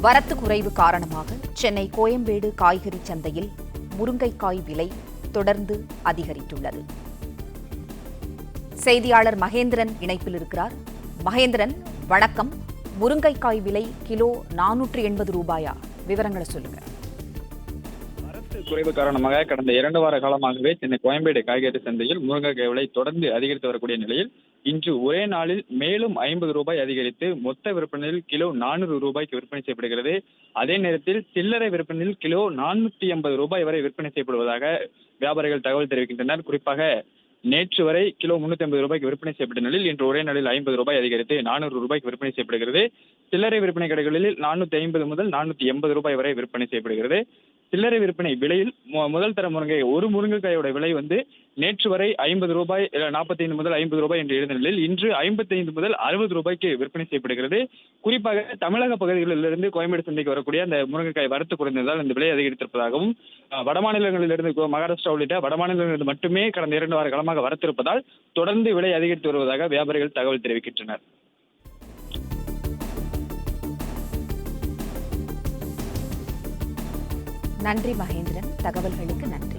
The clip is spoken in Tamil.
வரத்து குறைவு காரணமாக சென்னை கோயம்பேடு காய்கறி சந்தையில் முருங்கைக்காய் விலை தொடர்ந்து அதிகரித்துள்ளது. செய்தியாளர் மகேந்திரன் இணைப்பில் இருக்கிறார். மகேந்திரன், வணக்கம். முருங்கைக்காய் விலை கிலோ 480 ரூபாயா? விவரங்களை சொல்லுங்க. வரத்து குறைவு காரணமாக கடந்த 2 வார காலமாகவே சென்னை கோயம்பேடு காய்கறி சந்தையில் முருங்கைக்காய் விலை தொடர்ந்து அதிகரித்து வரக்கூடிய நிலையில் இன்று ஒரே நாளில் மேலும் 50 ரூபாய் அதிகரித்து மொத்த விற்பனையில் கிலோ 400 ரூபாய்க்கு விற்பனை செய்யப்படுகிறது. அதே நேரத்தில் சில்லறை விற்பனையில் கிலோ 480 ரூபாய் வரை விற்பனை செய்யப்படுவதாக வியாபாரிகள் தகவல் தெரிவிக்கின்றனர். குறிப்பாக நேற்று வரை கிலோ 350 ரூபாய்க்கு விற்பனை செய்யப்பட்ட நிலையில் இன்று ஒரே நாளில் 50 ரூபாய் அதிகரித்து 400 ரூபாய்க்கு விற்பனை செய்யப்படுகிறது. சில்லறை விற்பனை கடைகளில் 450 முதல் 480 ரூபாய் வரை விற்பனை செய்யப்படுகிறது. சில்லறை விற்பனை விலையில் முதல் தர முருங்கை ஒரு முருங்கைக்காயோட விலை நேற்று வரை 50 ரூபாய் 45 முதல் 50 ரூபாய் என்று இருந்த நிலையில் இன்று 55 முதல் 60 ரூபாய்க்கு விற்பனை செய்யப்படுகிறது. குறிப்பாக தமிழக பகுதிகளிலிருந்து கோயம்பேடு சந்தைக்கு வரக்கூடிய அந்த முருங்கைக்காய் வரத்து குறைந்ததால் இந்த விலை அதிகரித்திருப்பதாகவும், வடமாநிலங்களிலிருந்து மகாராஷ்டிரா உள்ளிட்ட வடமாநிலங்களிலிருந்து மட்டுமே கடந்த 2 வார காலமாக வரத்திருப்பதால் தொடர்ந்து விலை அதிகரித்து வருவதாக வியாபாரிகள் தகவல் தெரிவிக்கின்றனர். நன்றி மகேந்திரன், தகவல்களுக்கு நன்றி.